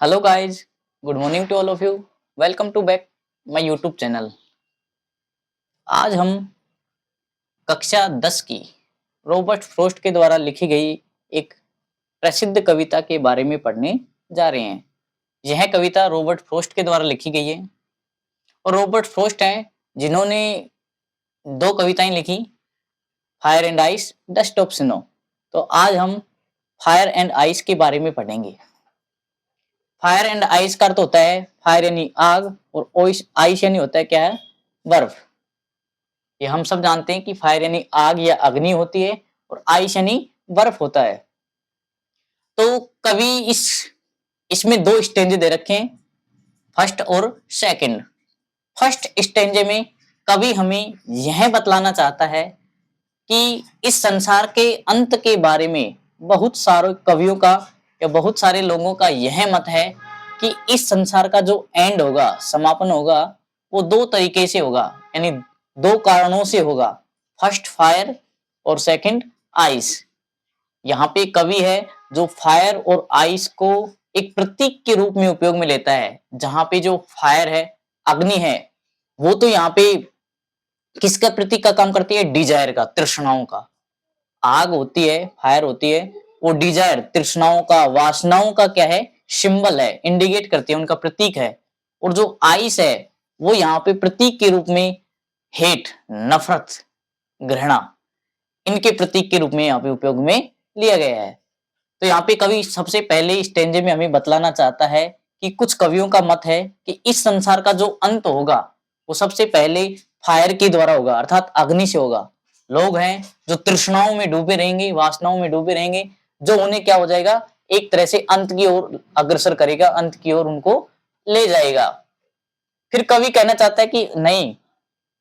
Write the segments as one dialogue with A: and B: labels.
A: Hello guys, good morning to all of you. Welcome to back my YouTube channel. आज हम कक्षा 10 की Robert Frost के द्वारा लिखी गई एक प्रसिद्ध कविता के बारे में पढ़ने जा रहे हैं। यह कविता रॉबर्ट फ्रॉस्ट के द्वारा लिखी गई है और रॉबर्ट फ्रॉस्ट हैं जिन्होंने दो कविताएं लिखी, fire and ice, dust of snow. तो आज हम फायर एंड आइस के बारे में पढ़ेंगे। फायर एंड आइस का अर्थ होता है फायर यानी आग और आइस यानी होता है क्या है, बर्फ। ये हम सब जानते हैं कि फायर यानी आग या अग्नि होती है और आइस यानी बर्फ होता है। तो कवि इसमें दो स्टेंजे दे रखे हैं, फर्स्ट और सेकंड। फर्स्ट स्टेंजे में कवि हमें यह बतलाना चाहता है कि इस संसार के अंत के बारे में बहुत सारे कवियों का या बहुत सारे लोगों का यह मत है कि इस संसार का जो एंड होगा, समापन होगा, वो दो तरीके से होगा, यानी दो कारणों से होगा। फर्स्ट फायर और सेकंड आइस। यहाँ पे कवि है जो फायर और आइस को एक प्रतीक के रूप में उपयोग में लेता है। जहां पे जो फायर है, अग्नि है, वो तो यहाँ पे किसका प्रतीक का काम करती है, डिजायर का, तृष्णाओं का। आग होती है, फायर होती है, वो डिजायर, तृष्णाओं का, वासनाओं का क्या है, सिंबल है, इंडिकेट करती है, उनका प्रतीक है। और जो आइस है वो यहाँ पे प्रतीक के रूप में हेट, नफरत, घृणा, इनके प्रतीक के रूप में यहाँ पे उपयोग में लिया गया है। तो यहाँ पे कवि सबसे पहले स्टेंजे में हमें बतलाना चाहता है कि कुछ कवियों का मत है कि इस संसार का जो अंत होगा वो सबसे पहले फायर के द्वारा होगा, अर्थात अग्नि से होगा। लोग हैं जो तृष्णाओं में डूबे रहेंगे, वासनाओं में डूबे रहेंगे, जो उन्हें क्या हो जाएगा, एक तरह से अंत की ओर अग्रसर करेगा, अंत की ओर उनको ले जाएगा। फिर कवि कहना चाहता है कि नहीं,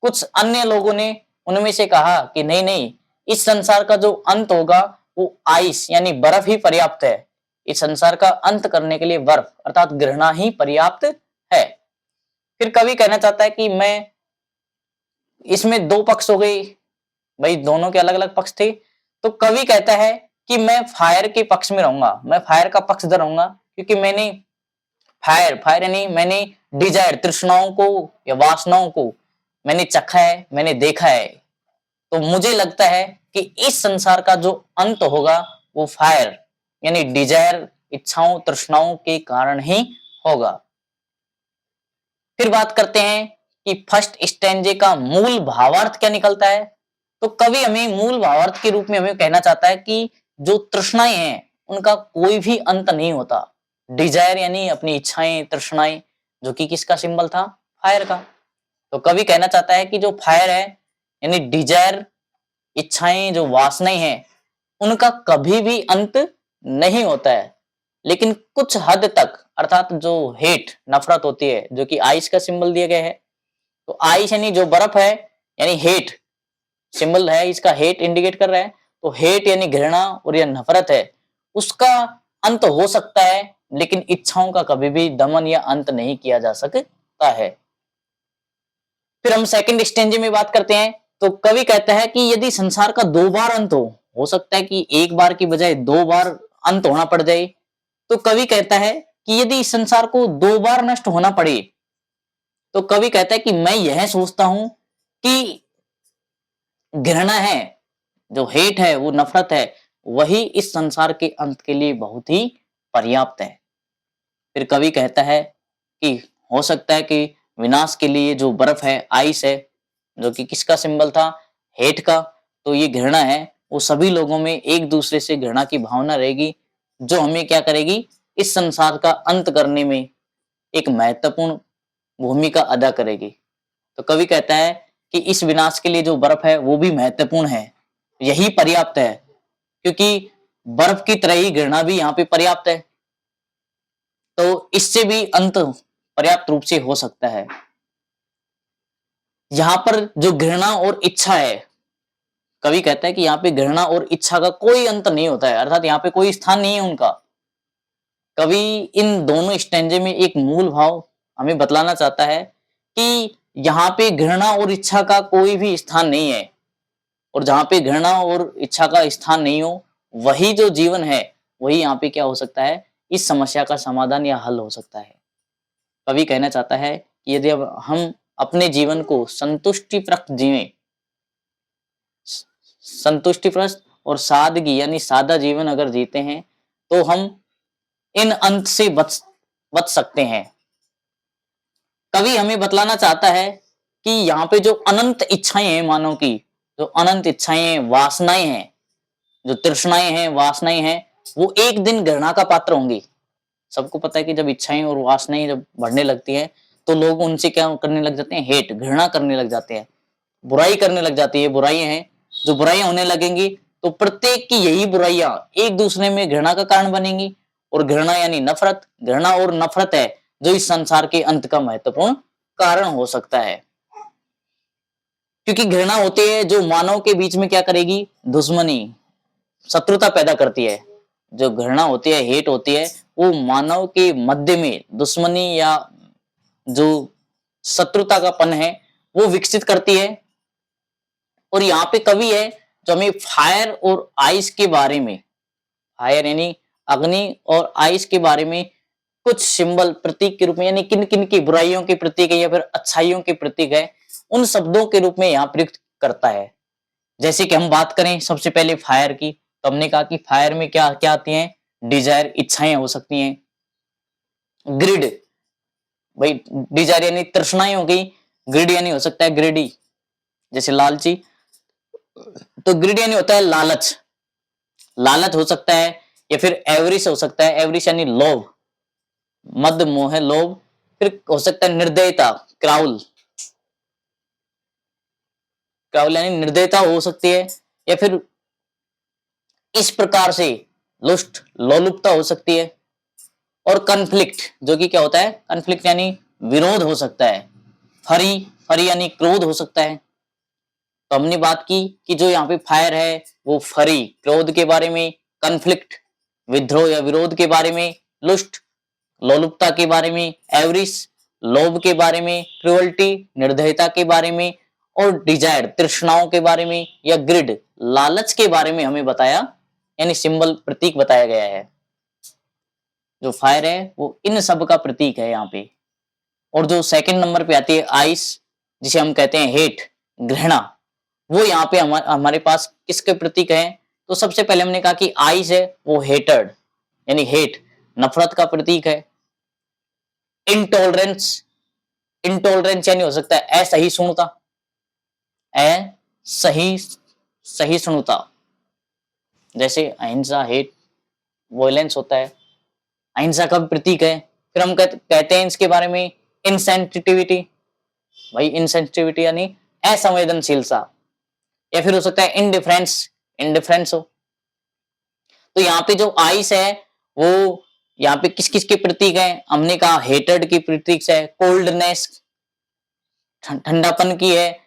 A: कुछ अन्य लोगों ने उनमें से कहा कि नहीं नहीं, इस संसार का जो अंत होगा वो आइस यानी बर्फ ही पर्याप्त है। इस संसार का अंत करने के लिए बर्फ अर्थात घृणा ही पर्याप्त है। फिर कवि कहना चाहता है कि मैं, इसमें दो पक्ष हो गई भाई, दोनों के अलग अलग पक्ष थे। तो कवि कहता है कि मैं फायर के पक्ष में रहूंगा, मैं फायर का पक्षधर रहूंगा, क्योंकि मैंने फायर फायर यानी मैंने डिजायर, तृष्णाओं को या वासनाओं को मैंने चखा है, मैंने देखा है। तो मुझे लगता है कि इस संसार का जो अंत होगा वो फायर यानी डिजायर, इच्छाओं, तृष्णाओं के कारण ही होगा। फिर बात करते हैं कि फर्स्ट स्टेंजे का मूल भावार्थ क्या निकलता है। तो कवि हमें मूल भावार्थ के रूप में हमें कहना चाहता है कि जो तृष्णाएं हैं उनका कोई भी अंत नहीं होता। डिजायर यानी अपनी इच्छाएं, तृष्णाएं, जो कि किसका सिंबल था, फायर का। तो कवि कहना चाहता है कि जो फायर है यानी डिजायर, इच्छाएं, जो वासनाएं हैं, उनका कभी भी अंत नहीं होता है। लेकिन कुछ हद तक, अर्थात जो हेट, नफरत होती है, जो कि आइस का सिंबल दिया गया है। तो आइस यानी जो बर्फ है, यानी हेट सिंबल है, इसका हेट इंडिकेट कर रहा है। तो हेट यानी घृणा और यह नफरत है, उसका अंत हो सकता है, लेकिन इच्छाओं का कभी भी दमन या अंत नहीं किया जा सकता है। फिर हम सेकंड स्टेंजे में बात करते हैं। तो कवि कहता है कि यदि संसार का दो बार अंत हो सकता है कि एक बार की बजाय दो बार अंत होना पड़ जाए। तो कवि कहता है कि यदि इस संसार को दो बार नष्ट होना पड़े, तो कवि कहता है कि मैं यह सोचता हूं कि घृणा है, जो हेट है, वो नफरत है, वही इस संसार के अंत के लिए बहुत ही पर्याप्त है। फिर कवि कहता है कि हो सकता है कि विनाश के लिए जो बर्फ है, आइस है, जो कि किसका सिंबल था, हेट का, तो ये घृणा है, वो सभी लोगों में एक दूसरे से घृणा की भावना रहेगी, जो हमें क्या करेगी, इस संसार का अंत करने में एक महत्वपूर्ण भूमिका अदा करेगी। तो कवि कहता है कि इस विनाश के लिए जो बर्फ है वो भी महत्वपूर्ण है, यही पर्याप्त है, क्योंकि बर्फ की तरह ही घृणा भी यहाँ पे पर्याप्त है। तो इससे भी अंत पर्याप्त रूप से हो सकता है। यहाँ पर जो घृणा और इच्छा है, कवि कहता है कि यहाँ पे घृणा और इच्छा का कोई अंत नहीं होता है, अर्थात यहाँ पे कोई स्थान नहीं है उनका। कवि इन दोनों स्टेंजे में एक मूल भाव हमें बतलाना चाहता है कि यहाँ पे घृणा और इच्छा का कोई भी स्थान नहीं है, और जहाँ पे घृणा और इच्छा का स्थान नहीं हो, वही जो जीवन है, वही यहाँ पे क्या हो सकता है, इस समस्या का समाधान या हल हो सकता है। कवि कहना चाहता है कि यदि अब हम अपने जीवन को संतुष्टिप्रद जिएं, संतुष्टिप्रद और सादगी यानी सादा जीवन अगर जीते हैं तो हम इन अंत से बच सकते हैं। कवि हमें बतलाना चाहता है कि यहाँ पे जो अनंत इच्छाएं हैं मानव की, जो अनंत इच्छाएं वासनाएं हैं, जो तृष्णाएं हैं वासनाएं हैं, वो एक दिन घृणा का पात्र होंगी। सबको पता है कि जब इच्छाएं और वासनाएं जब बढ़ने लगती हैं तो लोग उनसे क्या करने लग जाते हैं, हेट, घृणा करने लग जाते हैं, बुराई करने लग जाती है। बुराइयां हैं, जो बुराइयां होने लगेंगी तो प्रत्येक की यही बुराइयां एक दूसरे में घृणा का कारण बनेंगी, और घृणा यानी नफरत, घृणा और नफरत है जो इस संसार के अंत का महत्वपूर्ण कारण हो सकता है। क्योंकि घृणा होती है जो मानव के बीच में क्या करेगी, दुश्मनी, शत्रुता पैदा करती है। जो घृणा होती है, हेट होती है, वो मानव के मध्य में दुश्मनी या जो शत्रुता का पन है वो विकसित करती है। और यहाँ पे कवि है जो हमें फायर और आइस के बारे में, फायर यानी अग्नि और आइस के बारे में कुछ सिंबल, प्रतीक के रूप में, यानी किन किन की बुराइयों के प्रतीक है या फिर अच्छाइयों के प्रतीक है, उन शब्दों के रूप में यहाँ प्रयुक्त करता है। जैसे कि हम बात करें सबसे पहले फायर की, तो हमने कहा कि फायर में क्या क्या आती हैं, डिजायर, इच्छाएं हो सकती हैं। ग्रिड, भाई डिजायर यानी तृष्णाएं हो गई, ग्रिड यानी हो सकता है ग्रेडी, जैसे लालची। तो ग्रिड यानी होता है लालच, लालच हो सकता है, या फिर एवरिश हो सकता है, एवरिश यानी लोभ, मद मोह लोभ। फिर हो सकता है निर्दयता, क्राउल, क्राउल यानी निर्दयता हो सकती है, या फिर इस प्रकार से लुस्ट, लोलुपता हो सकती है। और कन्फ्लिक्ट, जो कि क्या होता है, कन्फ्लिक्ट यानी विरोध हो सकता है। फरी, फरी यानी क्रोध हो सकता है। तो हमने बात की कि जो यहाँ पे फायर है वो फरी, क्रोध के बारे में, कन्फ्लिक्ट, विद्रोह या विरोध के बारे में, लुस्ट, लोलुपता के बारे में, एवरिस, लोभ के बारे में, क्रुअल्टी, निर्दयता के बारे में, और डिजायर, तृष्णाओं के बारे में, या ग्रिड, लालच के बारे में हमें बताया, यानी सिंबल, प्रतीक बताया गया है। जो फायर है वो इन सब का प्रतीक है यहाँ पे। और जो सेकंड नंबर पे आती है आइस, जिसे हम कहते हैं हेट, घृणा, वो यहाँ पे हमारे पास किसके प्रतीक है। तो सबसे पहले हमने कहा कि आइस है वो हेटर्ड यानी हेट, नफरत का प्रतीक है। इंटॉलरेंस, इंटॉलरेंस यानी हो सकता है असहिष्णुता, असही सहिष्णुता, जैसे अहिंसा, हेट, वॉयलेंस होता है, अहिंसा का प्रतीक है। फिर हम कहते हैं इसके बारे में इनसेंसिटिविटी, भाई इनसेंसिटिविटी यानी असंवेदनशीलता, या फिर हो सकता है इनडिफरेंस, इनडिफरेंस हो। तो यहाँ पे जो आइस है वो यहाँ पे किस किस के प्रतीक है, हमने कहा हेटर्ड की प्रतीक है, कोल्डनेस, ठंडापन की है,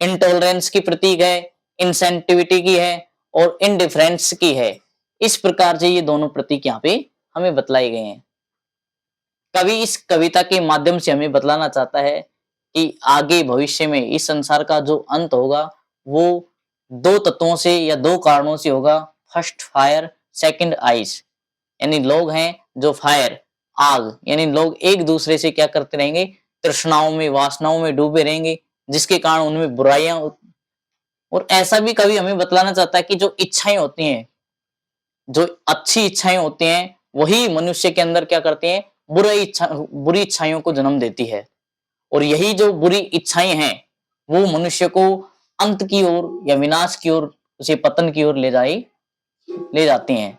A: इंटॉलरेंस की प्रतीक है, इंसेंटिविटी की है, और इनडिफरेंस की है। इस प्रकार से ये दोनों प्रतीक यहाँ पे हमें बतलाए गए हैं। कवि इस कविता के माध्यम से हमें बतलाना चाहता है कि आगे भविष्य में इस संसार का जो अंत होगा वो दो तत्वों से या दो कारणों से होगा। फर्स्ट फायर, सेकंड आइस, यानी लोग हैं जो फायर, आग, यानी लोग एक दूसरे से क्या करते रहेंगे, तृष्णाओं में, वासनाओं में डूबे रहेंगे, जिसके कारण उनमें बुराइयां। और ऐसा भी कवि हमें बतलाना चाहता है कि जो इच्छाएं होती हैं, जो अच्छी इच्छाएं होती हैं, वही मनुष्य के अंदर क्या करते हैं, बुरी इच्छाओं को जन्म देती है। और यही जो बुरी इच्छाएं हैं वो मनुष्य को अंत की ओर या विनाश की ओर, उसे पतन की ओर ले जाती हैं।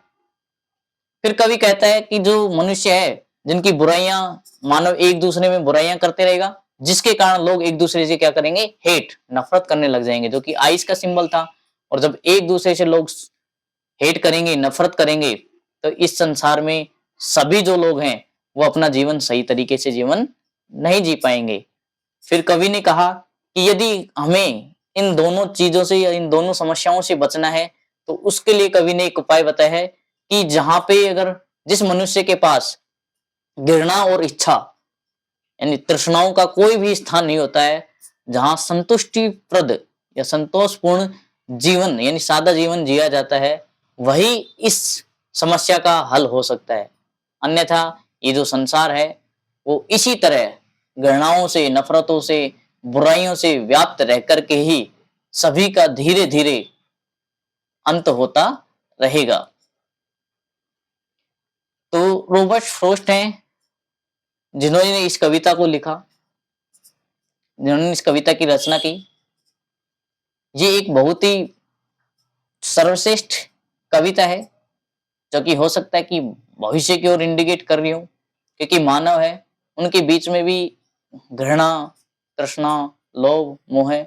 A: फिर कवि कहता है कि जो मनुष्य है जिनकी बुराइयां, मानव एक दूसरे में बुराइयां करते रहेगा, जिसके कारण लोग एक दूसरे से क्या करेंगे, हेट, नफरत करने लग जाएंगे, जो कि आइस का सिंबल था। और जब एक दूसरे से लोग हेट करेंगे, नफरत करेंगे, तो इस संसार में सभी जो लोग हैं वो अपना जीवन सही तरीके से जीवन नहीं जी पाएंगे। फिर कवि ने कहा कि यदि हमें इन दोनों चीजों से या इन दोनों समस्याओं से बचना है तो उसके लिए कवि ने एक उपाय बताया है कि जहां पे अगर जिस मनुष्य के पास घृणा और इच्छा यानी तृष्णाओं का कोई भी स्थान नहीं होता है, जहां संतुष्टिप्रद या संतोषपूर्ण जीवन यानी सादा जीवन जिया जाता है, वही इस समस्या का हल हो सकता है। अन्यथा ये जो संसार है वो इसी तरह घृणाओं से, नफरतों से, बुराइयों से व्याप्त रह कर के ही सभी का धीरे धीरे अंत होता रहेगा। तो रॉबर्ट फ्रॉस्ट हैं जिन्होंने इस कविता को लिखा, जिन्होंने इस कविता की रचना की। ये एक बहुत ही सर्वश्रेष्ठ कविता है जो कि हो सकता है कि भविष्य की ओर इंडिकेट कर रही हो, क्योंकि मानव है उनके बीच में भी घृणा, तृष्णा, लोभ, मोह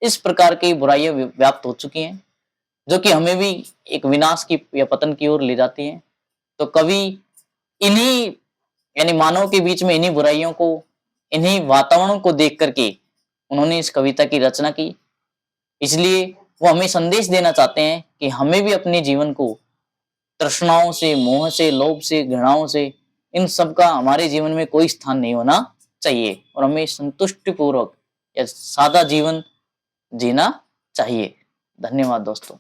A: इस प्रकार की बुराइयां व्याप्त हो चुकी हैं जो कि हमें भी एक विनाश की या पतन की ओर ले जाती हैं। तो कवि इन्हीं यानी मानव के बीच में इन्हीं बुराइयों को, इन्हीं वातावरणों को देख करके उन्होंने इस कविता की रचना की। इसलिए वो हमें संदेश देना चाहते हैं कि हमें भी अपने जीवन को तृष्णाओं से, मोह से, लोभ से, घृणाओं से, इन सब का हमारे जीवन में कोई स्थान नहीं होना चाहिए और हमें संतुष्टि पूर्वक या सादा जीवन जीना चाहिए। धन्यवाद दोस्तों।